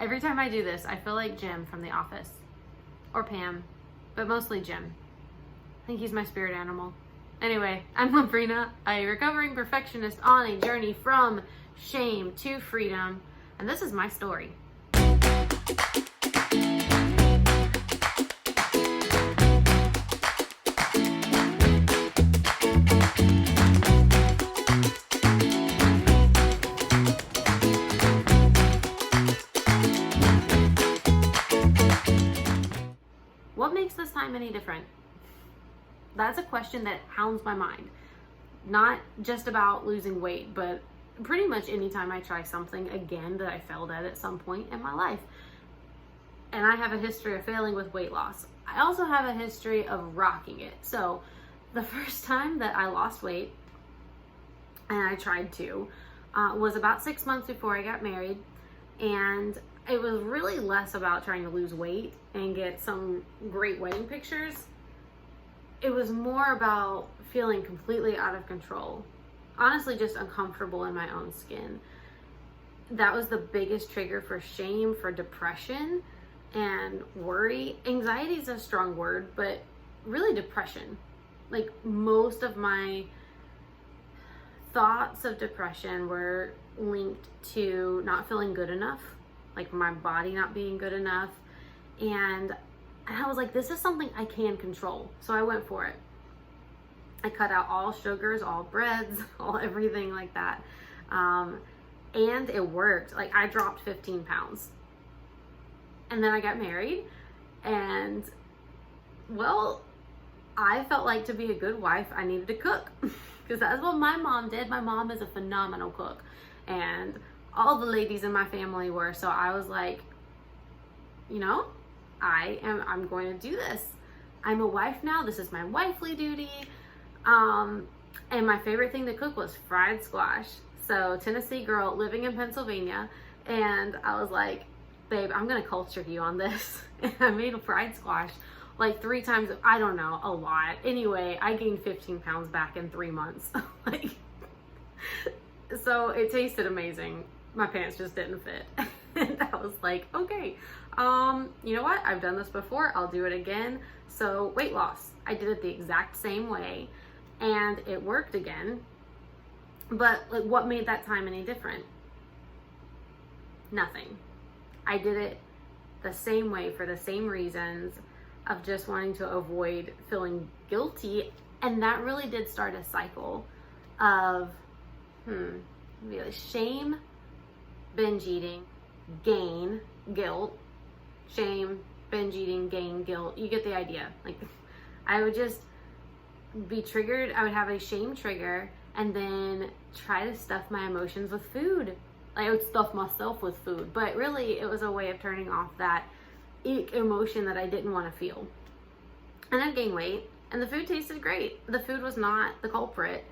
Every time I do this, I feel like Jim from The Office. Or Pam, but mostly Jim. I think he's my spirit animal. Anyway, I'm Lambrina, a recovering perfectionist on a journey from shame to freedom, and this is my story. What makes this time any different? That's a question that hounds my mind. Not just about losing weight, but pretty much anytime I try something again that I failed at some point in my life. And I have a history of failing with weight loss. I also have a history of rocking it. So the first time that I lost weight, and I tried to, was about 6 months before I got married. And it was really less about trying to lose weight and get some great wedding pictures. It was more about feeling completely out of control. Honestly, just uncomfortable in my own skin. That was the biggest trigger for shame, for depression, and worry. Anxiety is a strong word, but really depression. Like, most of my thoughts of depression were linked to not feeling good enough, like my body not being good enough. And I was like, this is something I can control. So I went for it. I cut out all sugars, all breads, all everything like that. And it worked. Like, I dropped 15 pounds. And then I got married. And, well, I felt like to be a good wife, I needed to cook. Because that's what my mom did. My mom is a phenomenal cook. And all the ladies in my family were. So I was like, you know, I'm going to do this. I'm a wife now. This is my wifely duty. And my favorite thing to cook was fried squash. So Tennessee girl living in Pennsylvania. And I was like, babe, I'm going to culture you on this. And I made a fried squash like 3 times. I don't know, a lot. Anyway, I gained 15 pounds back in 3 months. Like, so it tasted amazing. My pants just didn't fit. And I was like, okay, you know what? I've done this before. I'll do it again. So weight loss, I did it the exact same way and it worked again. But like, what made that time any different? Nothing. I did it the same way for the same reasons of just wanting to avoid feeling guilty. And that really did start a cycle of, shame, binge eating, gain, guilt, shame, binge eating, gain, guilt. You get the idea. Like, I would just be triggered. I would have a shame trigger and then try to stuff my emotions with food. Like, I would stuff myself with food, but really it was a way of turning off that emotion that I didn't want to feel. And I'd gain weight and the food tasted great. The food was not the culprit.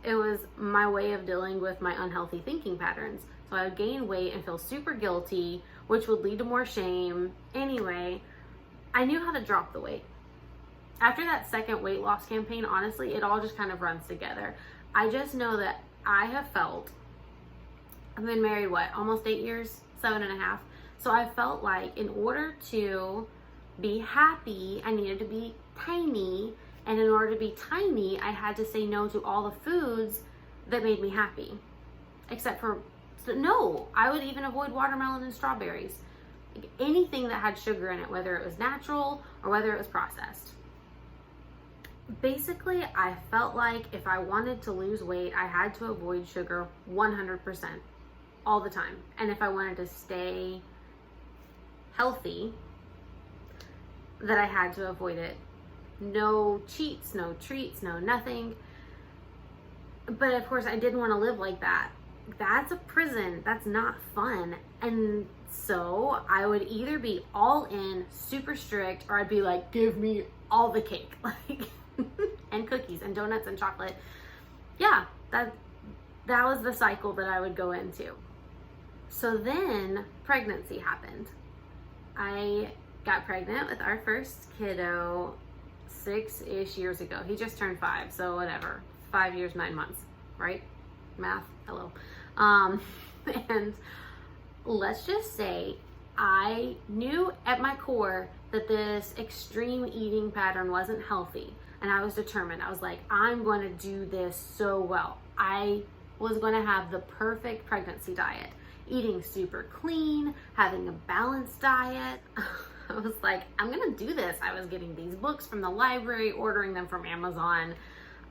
It was my way of dealing with my unhealthy thinking patterns. So I would gain weight and feel super guilty, which would lead to more shame. Anyway, I knew how to drop the weight. After that second weight loss campaign, honestly, it all just kind of runs together. I just know that I have felt, I've been married, almost 8 years, 7.5. So I felt like in order to be happy, I needed to be tiny. And in order to be tiny, I had to say no to all the foods that made me happy. Except for, no, I would even avoid watermelon and strawberries. Like, anything that had sugar in it, whether it was natural or whether it was processed. Basically, I felt like if I wanted to lose weight, I had to avoid sugar 100% all the time. And if I wanted to stay healthy, that I had to avoid it. No cheats, no treats, no nothing. But of course, I didn't want to live like that. That's a prison. That's not fun. And so I would either be all in, super strict, or I'd be like, give me all the cake, like, and cookies and donuts and chocolate. Yeah, that was the cycle that I would go into. So then pregnancy happened. I got pregnant with our first kiddo 6-ish years ago. He just turned 5, so whatever. 5 years, 9 months, right? Math, hello. And let's just say I knew at my core that this extreme eating pattern wasn't healthy. And I was determined. I was like, I'm going to do this so well. I was going to have the perfect pregnancy diet, eating super clean, having a balanced diet. I was like, I'm going to do this. I was getting these books from the library, ordering them from Amazon.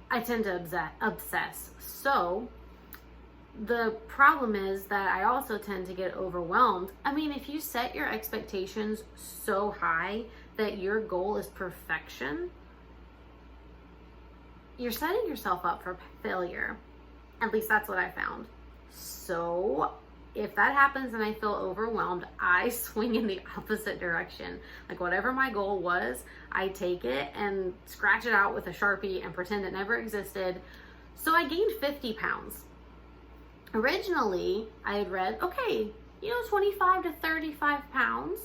I tend to obsess. So the problem is that I also tend to get overwhelmed. I mean, if you set your expectations so high that your goal is perfection, you're setting yourself up for failure. At least that's what I found. So if that happens and I feel overwhelmed, I swing in the opposite direction. Like whatever my goal was, I take it and scratch it out with a Sharpie and pretend it never existed. So I gained 50 pounds. Originally, I had read, okay, 25 to 35 pounds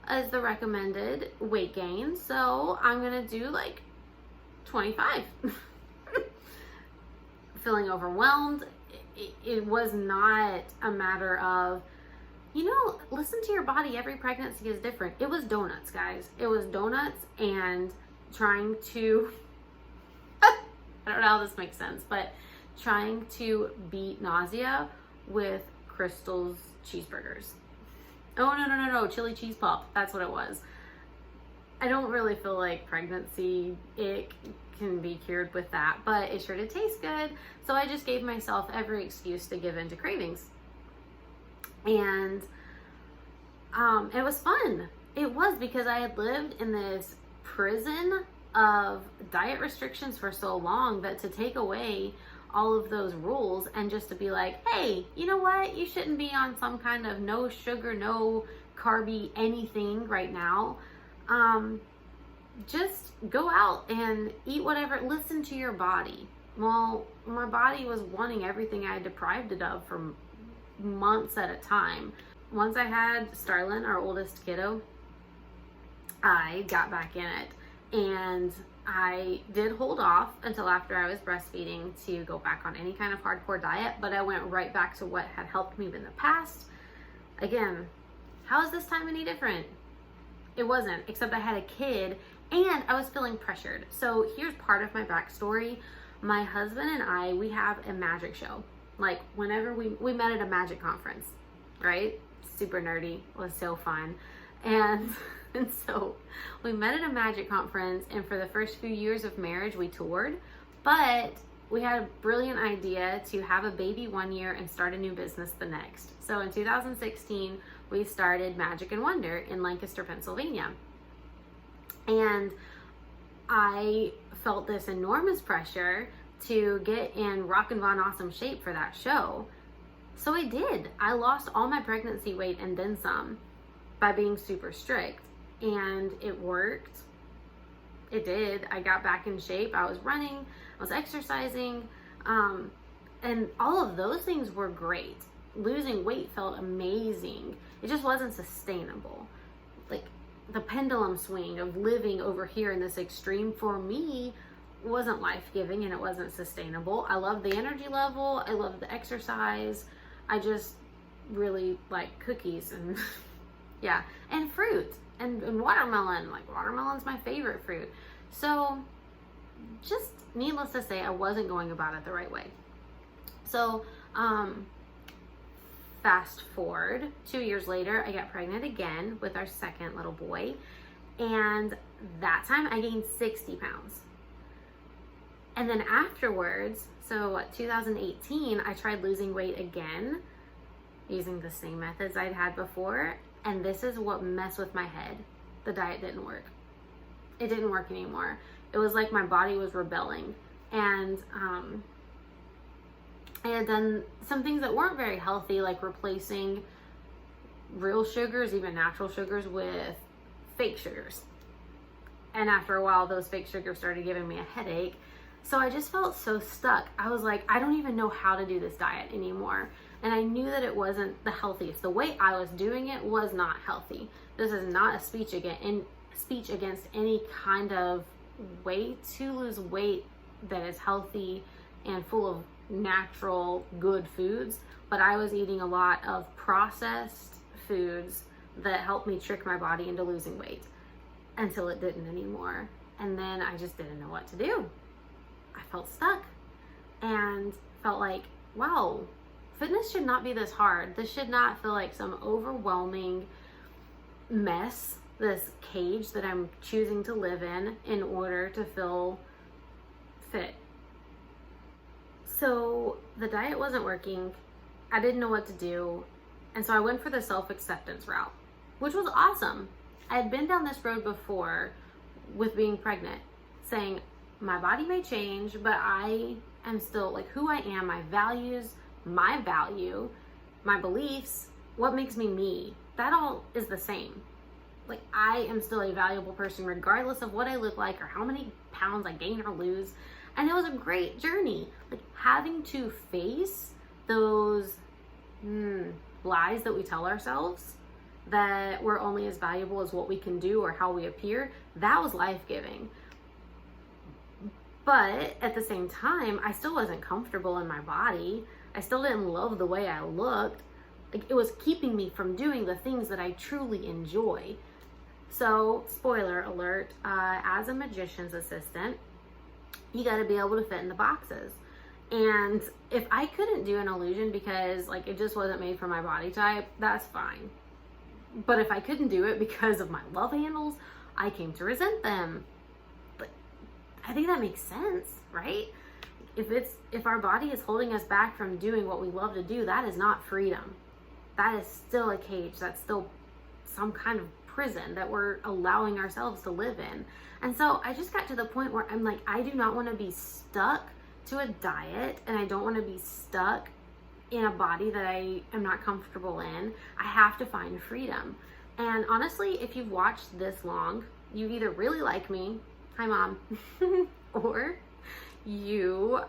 is the recommended weight gain. So I'm gonna do like 25. Feeling overwhelmed. It was not a matter of, listen to your body. Every pregnancy is different. It was donuts, guys. It was donuts and trying to, I don't know how this makes sense, but trying to beat nausea with Crystal's cheeseburgers. Oh, no. Chili cheese pop. That's what it was. I don't really feel like pregnancy, it can be cured with that, but it sure did taste good. So I just gave myself every excuse to give in to cravings. And it was fun. It was, because I had lived in this prison of diet restrictions for so long that to take away all of those rules and just to be like, hey, you know what? You shouldn't be on some kind of no sugar, no carby anything right now. Just go out and eat whatever, listen to your body. Well, my body was wanting everything I had deprived it of for months at a time. Once I had Starlin, our oldest kiddo, I got back in it. And I did hold off until after I was breastfeeding to go back on any kind of hardcore diet, but I went right back to what had helped me in the past. Again, how is this time any different? It wasn't, except I had a kid and I was feeling pressured. So here's part of my backstory. My husband and I, we have a magic show. Like whenever we met at a magic conference, right? Super nerdy, it was so fun. And so we met at a magic conference, and for the first few years of marriage, we toured, but we had a brilliant idea to have a baby one year and start a new business the next. So in 2016, we started Magic and Wonder in Lancaster, Pennsylvania. And I felt this enormous pressure to get in rockin' von awesome shape for that show. So I did. I lost all my pregnancy weight and then some by being super strict. And it worked. It did. I got back in shape. I was running. I was exercising. And all of those things were great. Losing weight felt amazing. It just wasn't sustainable. Like the pendulum swing of living over here in this extreme for me wasn't life-giving and it wasn't sustainable. I love the energy level. I love the exercise. I just really like cookies and yeah, and fruit and watermelon. Like watermelon's my favorite fruit. So just needless to say, I wasn't going about it the right way. So, fast forward 2 years later, I got pregnant again with our second little boy. And that time I gained 60 pounds. And then afterwards, so 2018, I tried losing weight again using the same methods I'd had before. And this is what messed with my head. The diet didn't work. It didn't work anymore. It was like my body was rebelling. And I had done some things that weren't very healthy, like replacing real sugars, even natural sugars, with fake sugars. And after a while, those fake sugars started giving me a headache. So I just felt so stuck. I was like, I don't even know how to do this diet anymore. And I knew that it wasn't the healthiest. The way I was doing it was not healthy. This is not a speech against any kind of way to lose weight that is healthy and full of natural, good foods. But I was eating a lot of processed foods that helped me trick my body into losing weight until it didn't anymore. And then I just didn't know what to do. I felt stuck and felt like, wow, fitness should not be this hard. This should not feel like some overwhelming mess, this cage that I'm choosing to live in order to feel fit. So the diet wasn't working. I didn't know what to do. And so I went for the self-acceptance route, which was awesome. I had been down this road before with being pregnant, saying my body may change, but I am still like who I am, my values, my value, my beliefs, what makes me me. That all is the same. Like I am still a valuable person regardless of what I look like or how many pounds I gain or lose. And it was a great journey. Like having to face those lies that we tell ourselves that we're only as valuable as what we can do or how we appear, that was life-giving. But at the same time, I still wasn't comfortable in my body. I still didn't love the way I looked. Like it was keeping me from doing the things that I truly enjoy. So, spoiler alert, as a magician's assistant, you got to be able to fit in the boxes. And if I couldn't do an illusion because like it just wasn't made for my body type, that's fine. But if I couldn't do it because of my love handles, I came to resent them. But I think that makes sense, right? If our body is holding us back from doing what we love to do, that is not freedom. That is still a cage. That's still some kind of prison that we're allowing ourselves to live in. And so I just got to the point where I'm like, I do not want to be stuck to a diet, and I don't want to be stuck in a body that I am not comfortable in. I have to find freedom. And honestly, if you've watched this long, you either really like me, hi mom, or you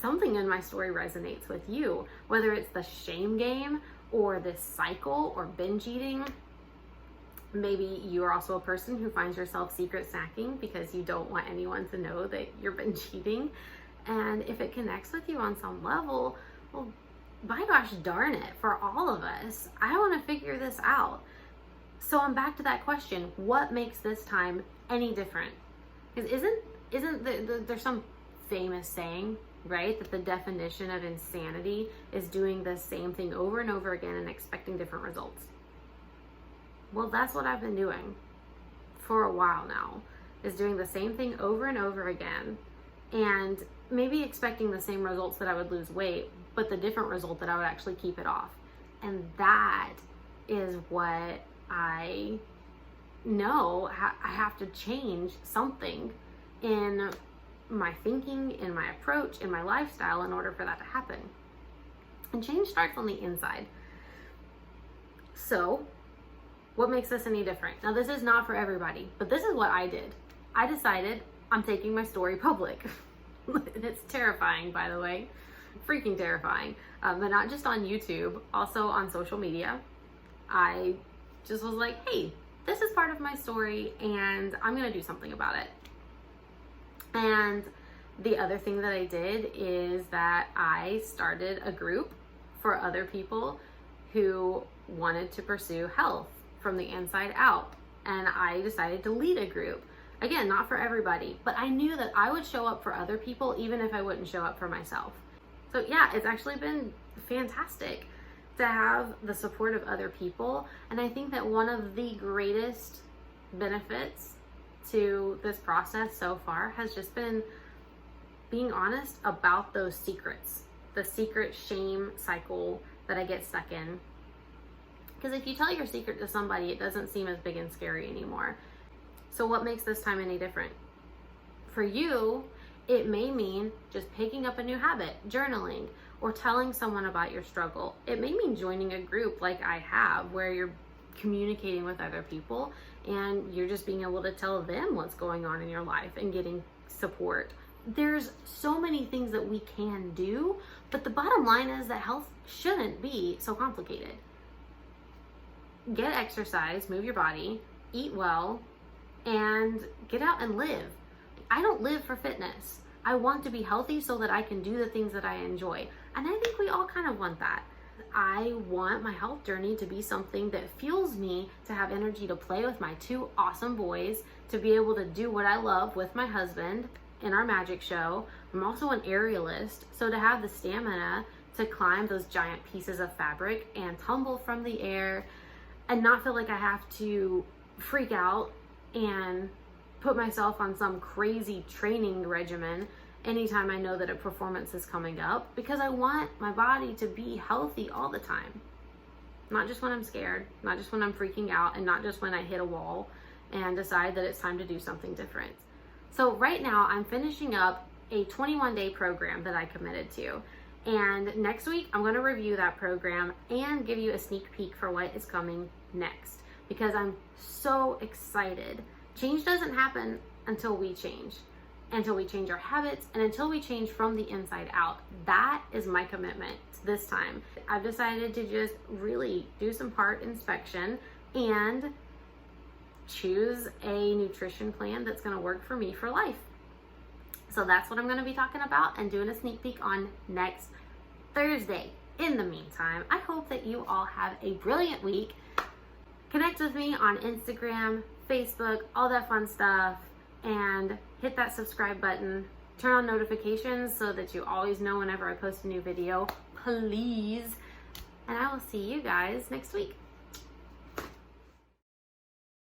something in my story resonates with you, whether it's the shame game or this cycle or binge eating. Maybe you are also a person who finds yourself secret snacking because you don't want anyone to know that you're binge eating. And if it connects with you on some level, well, by gosh darn it, for all of us, I want to figure this out. So I'm back to that question, what makes this time any different? Because isn't there's some famous saying, right, that the definition of insanity is doing the same thing over and over again and expecting different results. Well, that's what I've been doing for a while now, is doing the same thing over and over again and maybe expecting the same results that I would lose weight, but the different result that I would actually keep it off. And that is what I know I have to change something in my thinking, in my approach, in my lifestyle in order for that to happen. And change starts on the inside. So, what makes this any different? Now, this is not for everybody, but this is what I did. I decided I'm taking my story public. It's terrifying, by the way. Freaking terrifying. But not just on YouTube, also on social media. I just was like, hey, this is part of my story and I'm going to do something about it. And the other thing that I did is that I started a group for other people who wanted to pursue health from the inside out. And I decided to lead a group. Again, not for everybody, but I knew that I would show up for other people even if I wouldn't show up for myself. So yeah, it's actually been fantastic to have the support of other people. And I think that one of the greatest benefits to this process so far has just been being honest about those secrets, the secret shame cycle that I get stuck in. Because if you tell your secret to somebody, it doesn't seem as big and scary anymore. So what makes this time any different? For you, it may mean just picking up a new habit, journaling, or telling someone about your struggle. It may mean joining a group like I have, where you're communicating with other people and you're just being able to tell them what's going on in your life and getting support. There's so many things that we can do, but the bottom line is that health shouldn't be so complicated. Get exercise, move your body, eat well, and get out and live. I don't live for fitness. I want to be healthy so that I can do the things that I enjoy. And I think we all kind of want that. I want my health journey to be something that fuels me to have energy to play with my two awesome boys, to be able to do what I love with my husband in our magic show. I'm also an aerialist, so to have the stamina to climb those giant pieces of fabric and tumble from the air and not feel like I have to freak out and put myself on some crazy training regimen anytime I know that a performance is coming up, because I want my body to be healthy all the time. Not just when I'm scared, not just when I'm freaking out, and not just when I hit a wall and decide that it's time to do something different. So right now I'm finishing up a 21-day program that I committed to. And next week I'm going to review that program and give you a sneak peek for what is coming next, because I'm so excited. Change doesn't happen until we change our habits, and until we change from the inside out. That is my commitment this time. I've decided to just really do some heart inspection and choose a nutrition plan that's going to work for me for life. So that's what I'm going to be talking about and doing a sneak peek on next Thursday. In the meantime, I hope that you all have a brilliant week. Connect with me on Instagram, Facebook, all that fun stuff, and hit that subscribe button. Turn on notifications so that you always know whenever I post a new video, please. And I will see you guys next week.